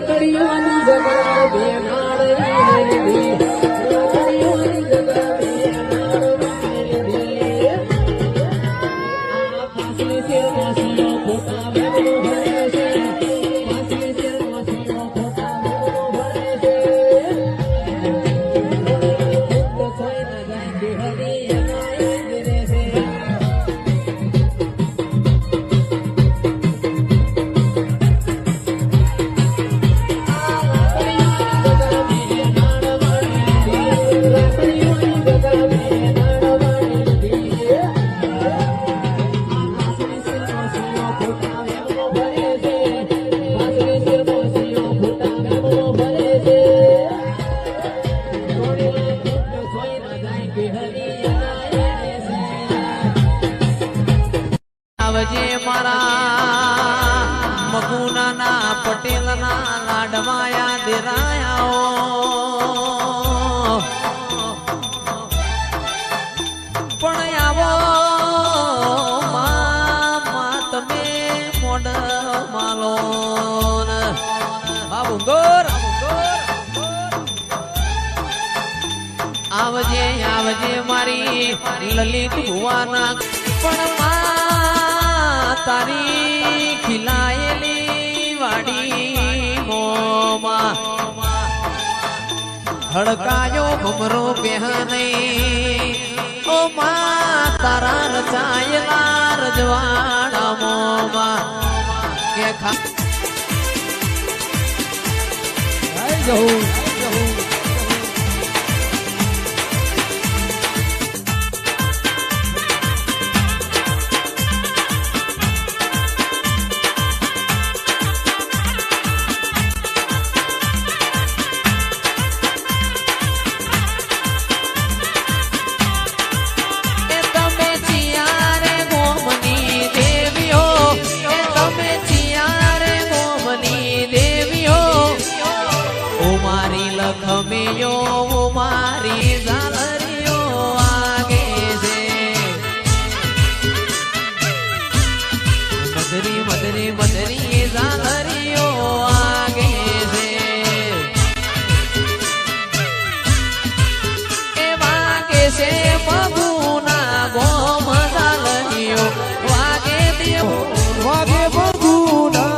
રાખડીઓની જગા બેનાડી રાખડીઓની જગા બેનાડી આ ફાંસી છે માસીઓ ખોટા વેમો ભરે છે ફાંસી છે માસીઓ ખોટા વેમો ભરે છે કોઈ ન જાય કે હરી મારા મગુના પટેલ ના લાડવાયા દેરાયા પણ આવો મા તમે મોડ માલો આવજે આવજે મારી લલિત ભુવાના પણ તારી ખીલાયેલી વાડી મોમાં હડકાયો ભમરો પહેને ઓ માં તારા રચાયેલા રજવાડા મોમાં કે ખા જવું લખમિયો મારી ઝાલરીઓ આગે છે મધરી મધરી મધરી ઝાલરીઓ આગે છે એ વાગે છે મગુના ગોમ ઝાલરીઓ વાગે દેવ વાગે મગુના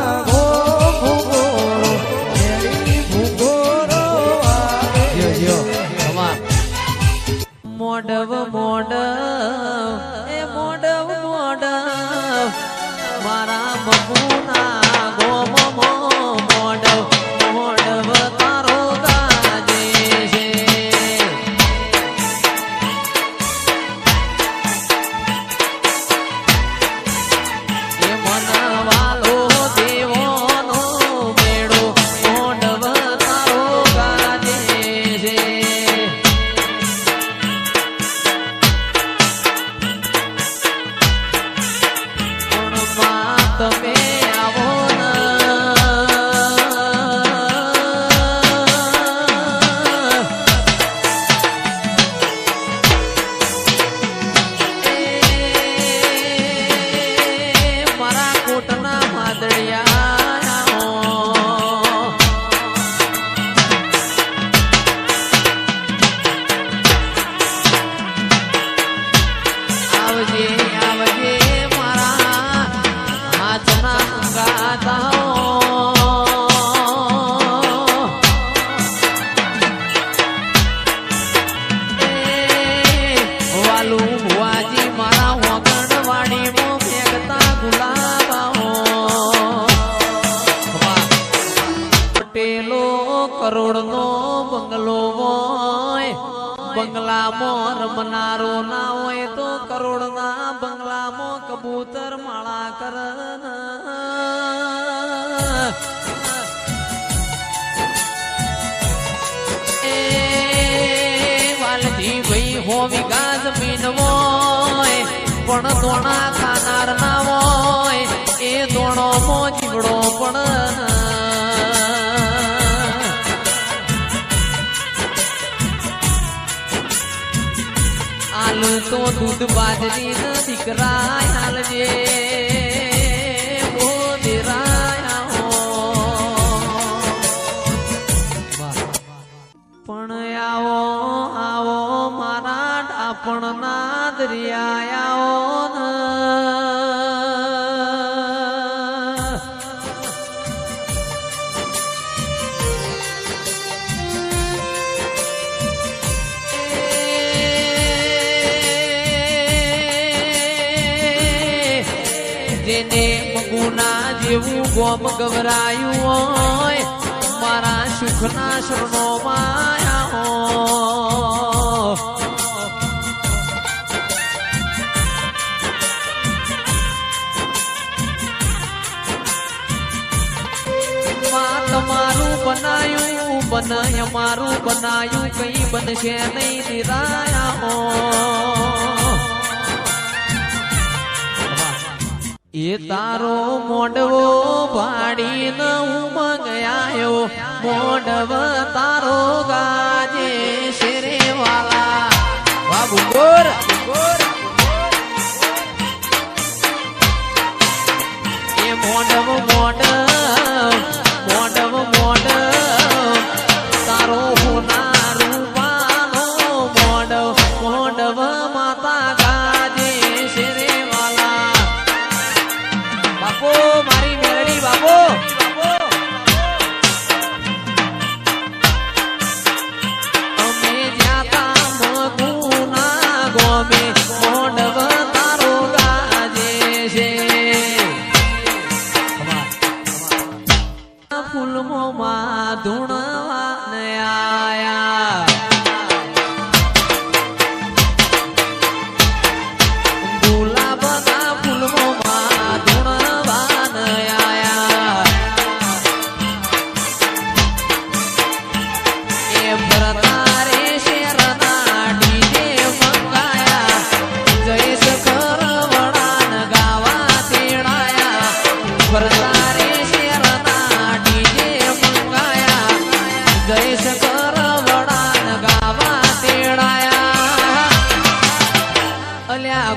મોડવ મોડવ એ મોડવ મોડવ મારા મગુના ગોમ મોડવ મોડવ તારો ગાજે છે એ મનવાલો દેવોનો મેળો મોડવ તારો ગાજે છે તમે આવો મારા કોટના માદડિયા આવજે આવજે કરોડનો બંગલો હોય બંગલામાં રમનારો ના હોય તો કરોડના બંગલામાં કબૂતર માળા કર એ વાલજી ભાઈ હો વિગા જમીન હોય પણ દોણા ખાનાર ના હોય એ દોણો મો જીવડો પણ તો દૂધ બાજરી ન દીકરા હાલજે દરિયાઓ જેને મગુના જેવું ગોમ ગવરાયું હોય મારા સુખના શરણો માયા તમારું બનાયું બનાય મારું બનાયું કઈ બનશે નહીં નિરાયા એ તારો મોડવો ભાડીને ઉમંગાયો મોડવ તારો ગાજે શેરે વાલા બાબુ ગોર એ મોડવ તારો હોના રૂપાનો મોડવ માતા ગાજે શેરે બાપો મારી મેરડી બાપો અમે જ્યાં મગુના ગોમે મોડવ તારો ગાજે છે ફૂલમોમાં ધૂણવા ને આયા ગુલાબના ફૂલમોમાં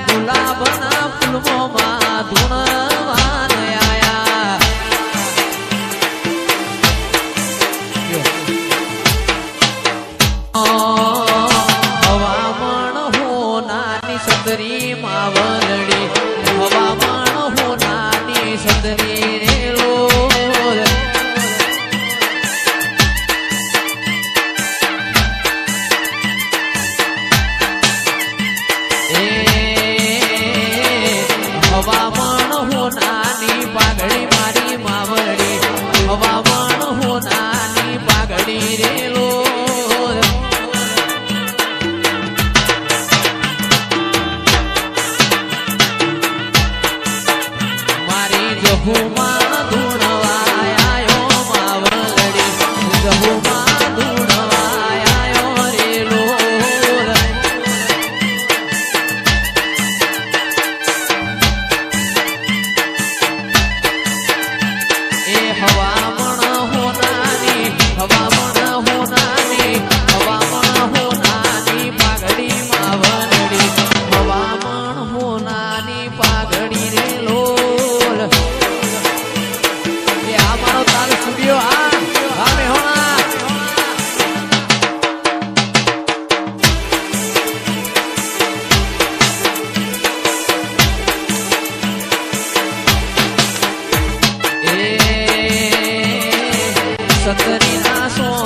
ગુલાબના ફૂલમાં ધૂણવાન આયા હવામણ હોનાની સદરી માવલડી હવામણ હોનાની સદરી રેલો હવામણ હોનાની પાઘડી મારી માવડી હવામણ હોનાની પાઘડી રેલો મારી જહુમાં ધૂણવાયો માવડી જહુમાં ધૂણવાયો રેલો પાઘડી માવડી હવામણ હોનાની પાઘડી રે લોલ એ આ મારો તાર સ્ટુડિયો આ મેહોણા સતરી ના સો